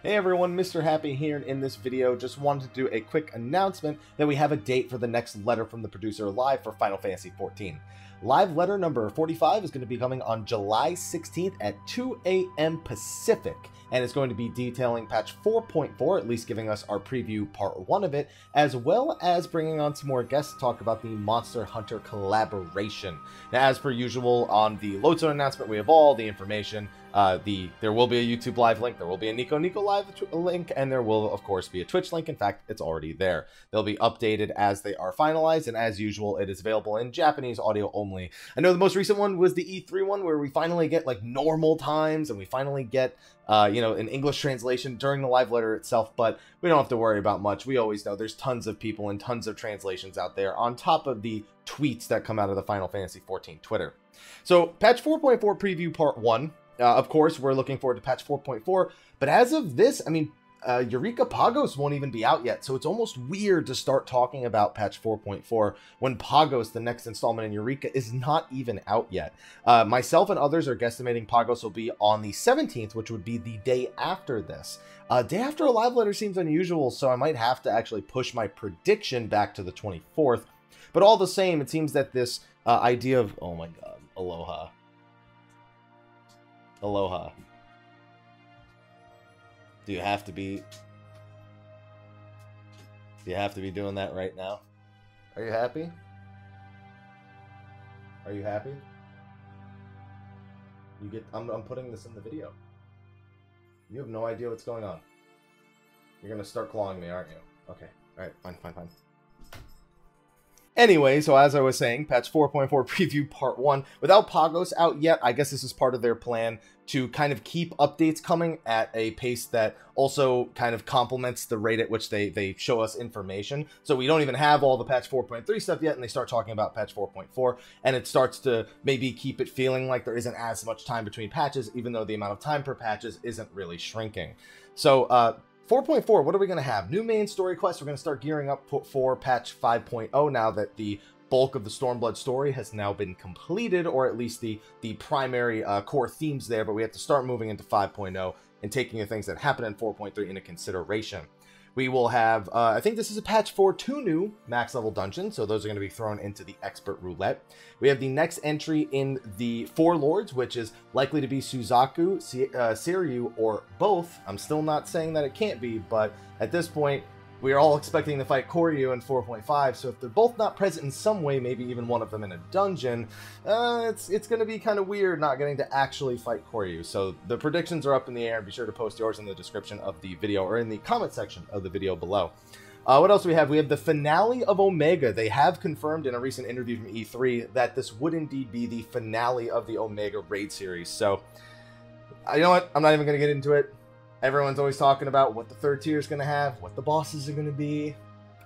Hey everyone, Mr. Happy here, and in this video just wanted to do a quick announcement that we have a date for the next letter from the producer live for Final Fantasy XIV. Live letter number 45 is going to be coming on July 16th at 2 a.m. Pacific, and it's going to be detailing patch 4.4, at least giving us our preview part 1 of it, as well as bringing on some more guests to talk about the Monster Hunter collaboration. Now, as per usual on the Lodestone announcement, we have all the information. There will be a YouTube live link, there will be a Nico live link, and there will of course be a Twitch link. In fact, it's already there. They'll be updated as they are finalized, and as usual, it is available in Japanese audio only. I know the most recent one was the E3 one, where we finally get like normal times, and we finally get an English translation during the live letter itself, but we don't have to worry about much. We always know there's tons of people and tons of translations out there on top of the tweets that come out of the Final Fantasy XIV Twitter. So patch 4.4 preview part 1. Of course, we're looking forward to patch 4.4, but as of this, I mean, Eureka Pagos won't even be out yet, so it's almost weird to start talking about patch 4.4 when Pagos, the next installment in Eureka, is not even out yet. Myself and others are guesstimating Pagos will be on the 17th, which would be the day after this. Day after a live letter seems unusual, so I might have to actually push my prediction back to the 24th. But all the same, it seems that this idea of, oh my god, Aloha. Aloha. Do you have to be doing that right now? Are you happy? Are you happy? I'm putting this in the video. You have no idea what's going on. You're gonna start clawing me, aren't you? Okay. Alright, fine. Anyway, so as I was saying, patch 4.4 preview part 1. Without Pagos out yet, I guess this is part of their plan to kind of keep updates coming at a pace that also kind of complements the rate at which they show us information. So we don't even have all the patch 4.3 stuff yet, and they start talking about patch 4.4, and it starts to maybe keep it feeling like there isn't as much time between patches, even though the amount of time per patches isn't really shrinking. So, 4.4, what are we going to have? New main story quest. We're going to start gearing up for patch 5.0 now that the bulk of the Stormblood story has now been completed, or at least the primary core themes there, but we have to start moving into 5.0 and taking the things that happen in 4.3 into consideration. We will have, I think this is a patch for 2 new max level dungeons, so those are going to be thrown into the expert roulette. We have the next entry in the Four Lords, which is likely to be Suzaku, Seiryu, or both. I'm still not saying that it can't be, but at this point, we are all expecting to fight Koryu in 4.5, so if they're both not present in some way, maybe even one of them in a dungeon, it's going to be kind of weird not getting to actually fight Koryu. So the predictions are up in the air, and be sure to post yours in the description of the video or in the comment section of the video below. What else do we have? We have the finale of Omega. They have confirmed in a recent interview from E3 that this would indeed be the finale of the Omega raid series. So, you know what? I'm not even going to get into it. Everyone's always talking about what the third tier is going to have, what the bosses are going to be.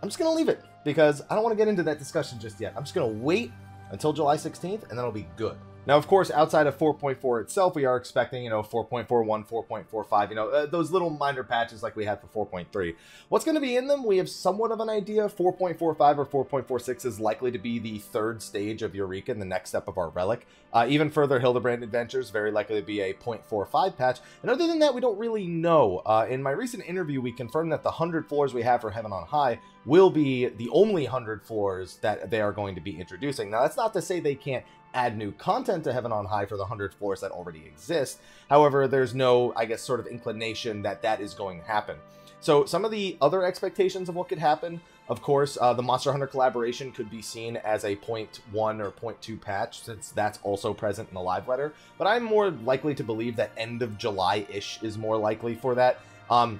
I'm just going to leave it because I don't want to get into that discussion just yet. I'm just going to wait until July 16th, and then it'll be good. Now, of course, outside of 4.4 itself, we are expecting, 4.41, 4.45, those little minor patches like we had for 4.3. What's going to be in them? We have somewhat of an idea. 4.45 or 4.46 is likely to be the third stage of Eureka and the next step of our relic. Even further, Hildebrand Adventures, very likely to be a 0.45 patch. And other than that, we don't really know. In my recent interview, we confirmed that the 100 floors we have for Heaven on High will be the only 100 floors that they are going to be introducing. Now, that's not to say they can't add new content to Heaven on High for the 100 floors that already exist. However, there's no, I guess, sort of inclination that that is going to happen. So some of the other expectations of what could happen, of course, the Monster Hunter collaboration could be seen as a 0.1 or 0.2 patch, since that's also present in the live letter. But I'm more likely to believe that end of July-ish is more likely for that.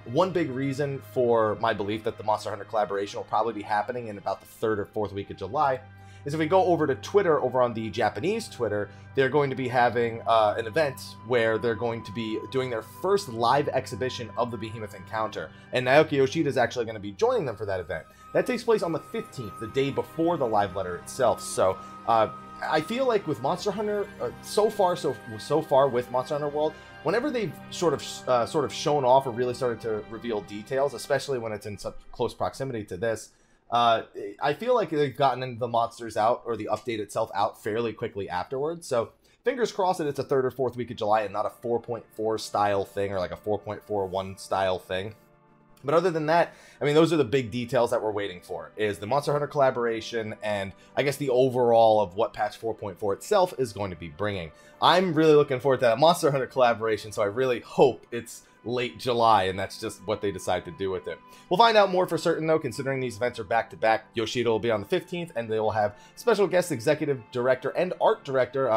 One big reason for my belief that the Monster Hunter collaboration will probably be happening in about the 3rd or 4th week of July is if we go over to Twitter, over on the Japanese Twitter, they're going to be having an event where they're going to be doing their first live exhibition of the Behemoth Encounter. And Naoki Yoshida is actually going to be joining them for that event. That takes place on the 15th, the day before the live letter itself. So I feel like with Monster Hunter, so far with Monster Hunter World, whenever they've sort of shown off or really started to reveal details, especially when it's in such close proximity to this, I feel like they've gotten the monsters out, or the update itself out, fairly quickly afterwards. So fingers crossed that it's a 3rd or 4th week of July and not a 4.4 style thing or like a 4.41 style thing. But other than that, I mean, those are the big details that we're waiting for, is the Monster Hunter collaboration and I guess the overall of what patch 4.4 itself is going to be bringing. I'm really looking forward to that Monster Hunter collaboration, so I really hope it's late July, and that's just what they decide to do with it. We'll find out more for certain, though, considering these events are back-to-back. Yoshida will be on the 15th, and they will have special guest executive director and art director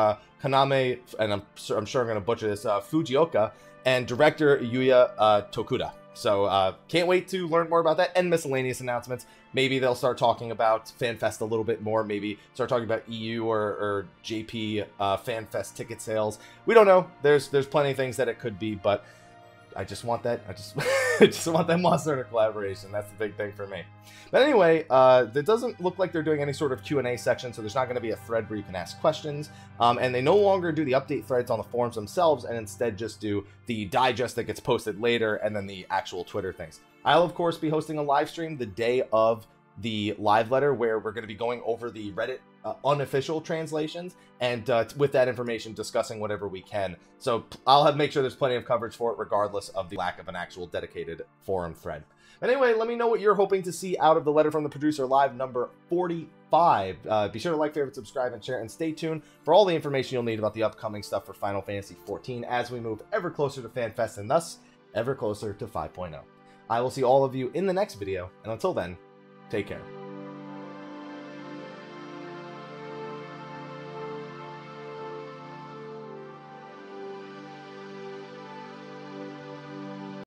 Kaname, and I'm sure I'm going to butcher this, Fujioka, and director Yuya Tokuda. So can't wait to learn more about that and miscellaneous announcements. Maybe they'll start talking about FanFest a little bit more. Maybe start talking about EU or JP FanFest ticket sales. We don't know. There's plenty of things that it could be, but I just want that. I just want that Monster Hunter collaboration. That's the big thing for me. But anyway, it doesn't look like they're doing any sort of Q&A section, so there's not going to be a thread where you can ask questions. And they no longer do the update threads on the forums themselves, and instead just do the digest that gets posted later, and then the actual Twitter things. I'll, of course, be hosting a live stream the day of the live letter, where we're going to be going over the Reddit unofficial translations, and with that information discussing whatever we can. So I'll make sure there's plenty of coverage for it, regardless of the lack of an actual dedicated forum thread. Anyway, let me know what you're hoping to see out of the Letter from the Producer Live number 45. Be sure to like, favorite, subscribe, and share, and stay tuned for all the information you'll need about the upcoming stuff for Final Fantasy XIV as we move ever closer to FanFest and thus ever closer to 5.0. I will see all of you in the next video, and until then, take care.